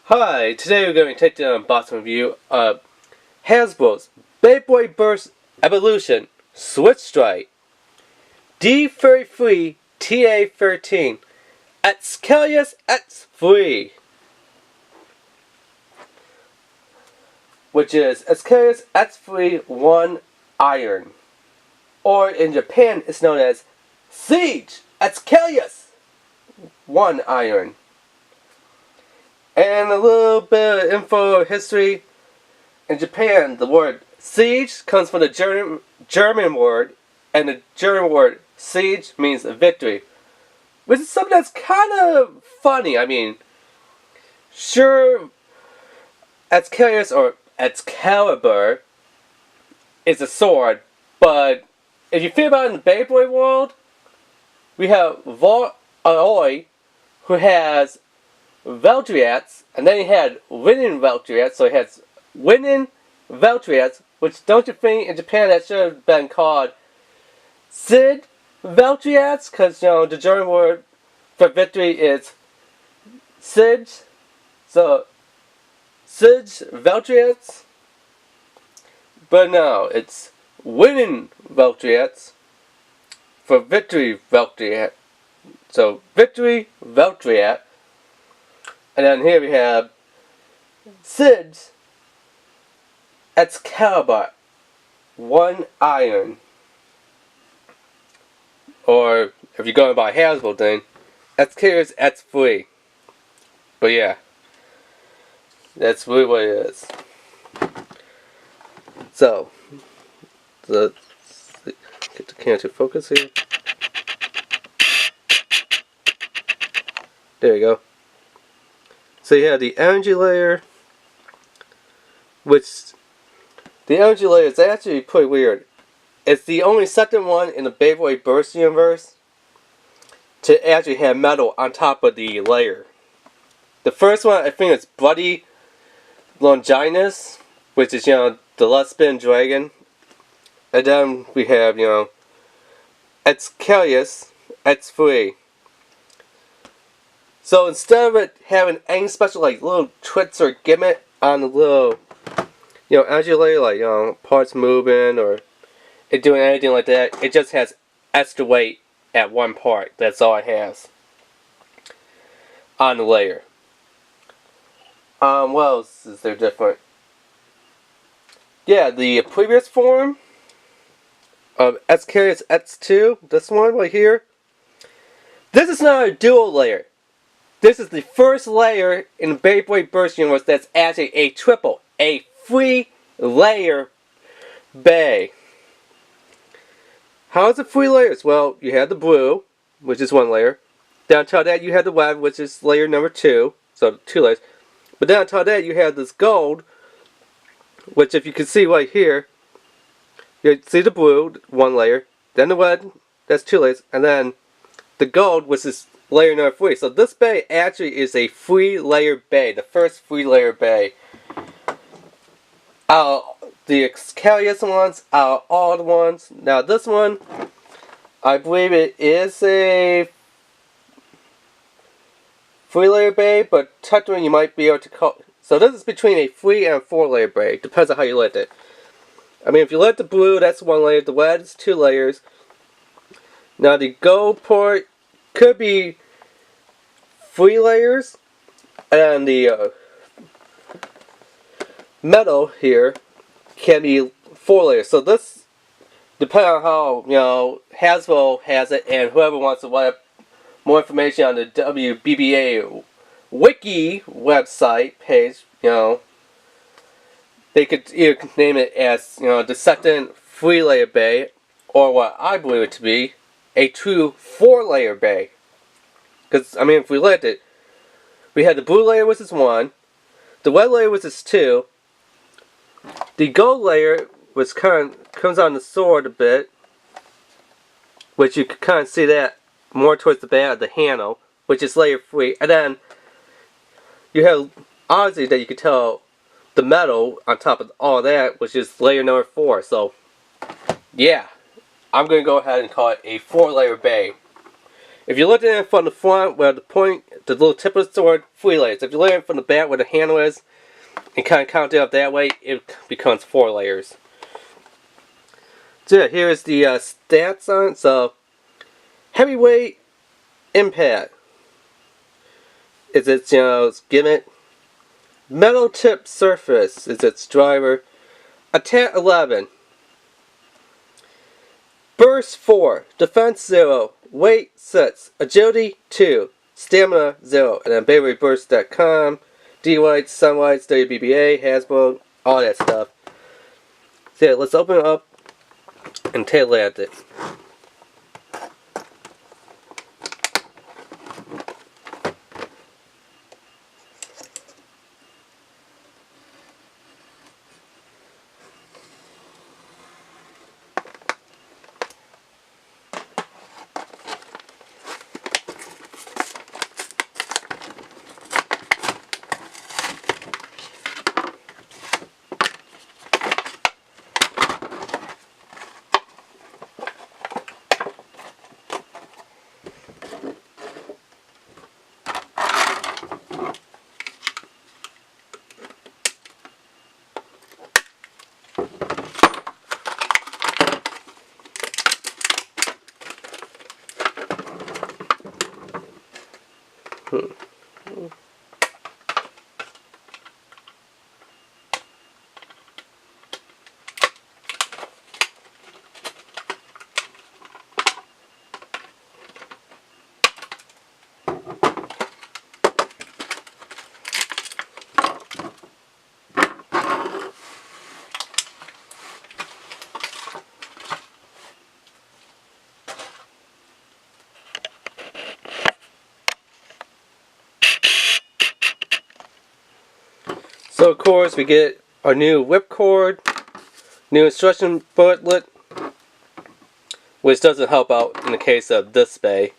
Hi, today we're going to take the unboxing review of Hasbro's Beyblade Burst Evolution SWiTCH D33 TA13 XCALiUS X3, which is XCALiUS X3 1 Iron, or in Japan it's known as SWiTCH XCALiUS 1 Iron. And a little bit of info history. In Japan, the word siege comes from the German word, and the German word siege means victory. Which is something that's kind of funny. I mean, sure, XCALiUS or Excalibur is a sword, but if you think about it in the Beyblade world, we have Aoi, who has Veldriats, and then he had winning Veldriats, so he has winning Veldriats, which don't you think in Japan that should have been called Sid Veldriats, because the German word for victory is Siege, so Siege Veldriats, but no, it's winning Veldriats for victory Veldriat, so victory Veldriat. And then here we have SWiTCH Excalibur 1 Iron. Or, if you're going by Hasbro thing, XCALiUS X3. But yeah, that's really what it is. So, let's get the camera to focus here. There you go. So you have the energy layer, which the energy layer is actually pretty weird. It's the only second one in the Beyblade Burst universe to actually have metal on top of the layer. The first one, I think, is Bloody Longinus, which is, the Lesbian Dragon. And then we have, XCALiUS X3. So instead of it having any special little twits or gimmick on the little energy layer, like parts moving or it doing anything like that, it just has extra weight at one part. That's all it has on the layer. What else is there different? Yeah, the previous form of XCALiUS X2, this one right here, this is not a dual layer. This is the first layer in the Beyblade Burst universe that's actually a triple, a 3-layer bay. How is it 3 layers? Well, you have the blue, which is 1 layer. Then on top of that, you have the red, which is layer number 2, so 2 layers. But then on top of that, you have this gold, which if you can see right here, you see the blue, 1 layer. Then the red, that's 2 layers, and then the gold, which is layer number 3. So this bay actually is a 3-layer bay, the first 3-layer bay. The XCALiUS ones are all the ones. Now this one, I believe it is a 3-layer bay, but technically you might be able to call. So this is between a 3 and a 4-layer bay. Depends on how you lit it. I mean, if you lit the blue, that's 1 layer. The red is 2 layers. Now the gold part could be 3 layers, and the metal here can be 4 layers. So this, depending on how Hasbro has it, and whoever wants to write up more information on the WBBA wiki website page, they could either name it as the second 3-layer bay, or what I believe it to be, a true 4-layer bay. Because, I mean, if we looked at it, we had the blue layer, which is 1, the red layer, which is 2, the gold layer, which comes on the sword a bit, which you can kind of see that more towards the back of the handle, which is layer 3, and then you have, obviously, that you can tell the metal on top of all that, which is layer number 4, so, yeah, I'm going to go ahead and call it a 4-layer bay. If you look at it from the front, where the point the little tip of the sword, 3 layers. If you lay it from the back where the handle is, and kind of count it up that way, it becomes 4 layers. So yeah, here's the stats on it. So, heavyweight impact is its, gimmick. Metal tip surface is its driver. Attack 11. Burst 4. Defense 0. Weight 6. Agility 2. Stamina 0. And then BEYBLADE.com, D-Lights, Sunlights, WBBA, Hasbro, all that stuff. So yeah, let's open it up and take a look at it. So of course we get our new whipcord, new instruction booklet, which doesn't help out in the case of this bay,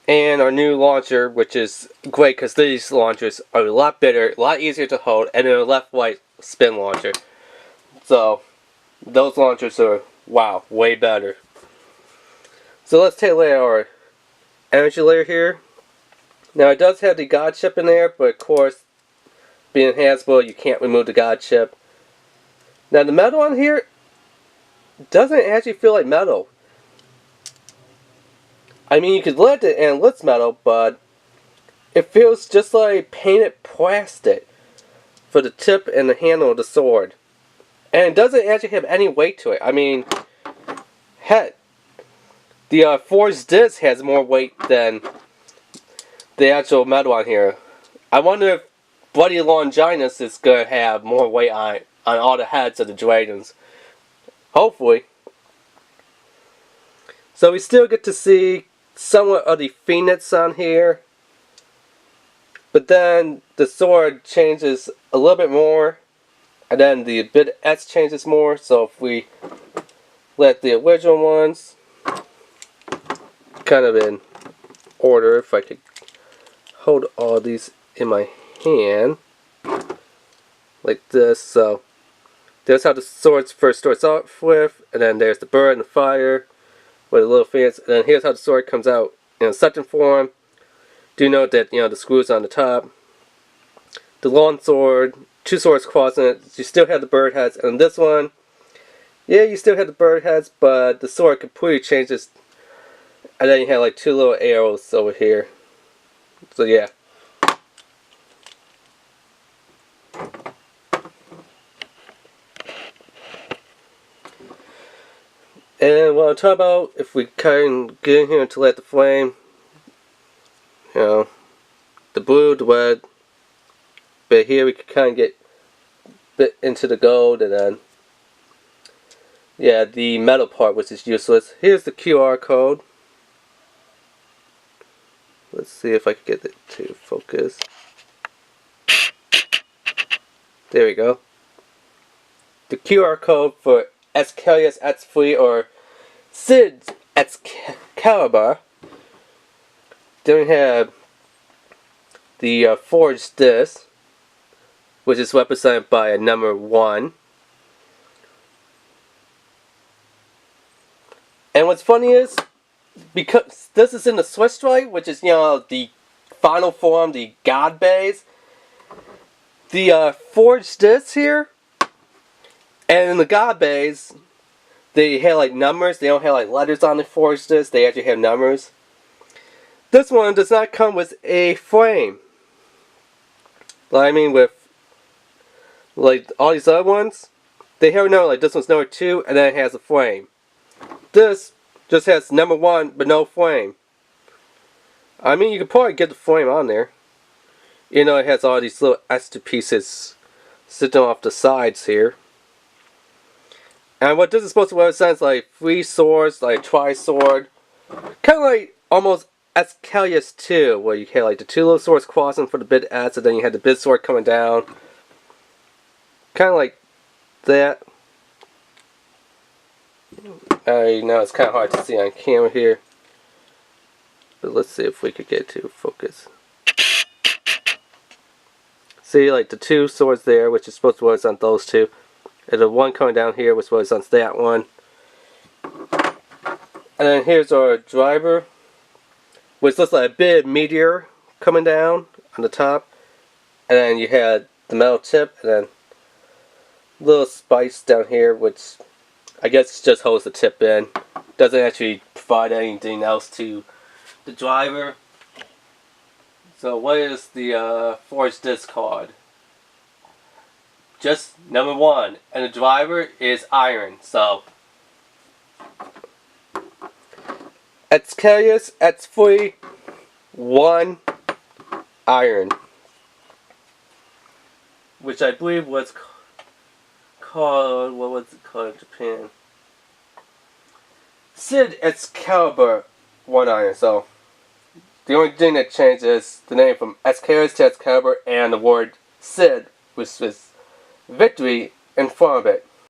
and our new launcher, which is great because these launchers are a lot better, a lot easier to hold, and they're a left-right spin launcher. So those launchers are, wow, way better. So let's take a look at our energy layer here. Now it does have the God chip in there, but of course, being Hasbro, you can't remove the God chip. Now the metal on here doesn't actually feel like metal. I mean, you could let it and it looks metal, but it feels just like painted plastic for the tip and the handle of the sword. And it doesn't actually have any weight to it. I mean, heck, the forged disc has more weight than the actual metal on here. I wonder if Bloody Longinus is going to have more weight on all the heads of the dragons. Hopefully. So we still get to see somewhat of the phoenix on here. But then the sword changes a little bit more. And then the bit S changes more. So if we let the original ones kind of in order, if I could hold all these in my hand like this. So there's how the sword first starts off with, and then there's the bird and the fire with a little phoenix, and then here's how the sword comes out in second form. Do note that the screws on the top. The long sword, 2 swords crossing it. You still have the bird heads, and this one, yeah, you still have the bird heads, but the sword completely changes, and then you have like 2 little arrows over here. So yeah. And what I'm talking about, if we kind of get in here to light the flame, the blue, the red, but here we can kind of get a bit into the gold, and then, yeah, the metal part, which is useless. Here's the QR code. Let's see if I can get it to focus. There we go. The QR code for XCALiUS X3 or SWiTCH XCalibur. Then we have the forged disc, which is represented by a number 1. And what's funny is, because this is in the SWiTCH drive, which is the final form, the God base. The forged discs here, and in the God base, they have like numbers. They don't have like letters on the forged disc. They actually have numbers. This one does not come with a frame. I mean, with like all these other ones, they have a number. Like this one's number 2, and then it has a frame. This just has number 1, but no frame. I mean, you could probably get the frame on there. You know, it has all these little extra pieces sitting off the sides here. And what this is supposed to represent, like 3 swords, like tri-sword. Kind of like almost XCALiUS 2, where you had like the 2 little swords crossing for the big S, and then you had the big sword coming down. Kind of like that. I know it's kind of hard to see on camera here. But let's see if we could get to focus. See, like the 2 swords there, which is supposed to represent those 2. And the one coming down here, which represents that one. And then here's our driver, which looks like a big meteor coming down on the top. And then you had the metal tip, and then little spice down here, which I guess just holds the tip in. Doesn't actually provide anything else to the driver. So what is the forged disc card? Just number 1, and the driver is iron. So XCALiUS X3 1 iron, which I believe was called, what was it called in Japan? SID Excalibur 1 iron. So the only thing that changed is the name from XCALiUS to Excalibur, and the word SID, which is victory, in front of it.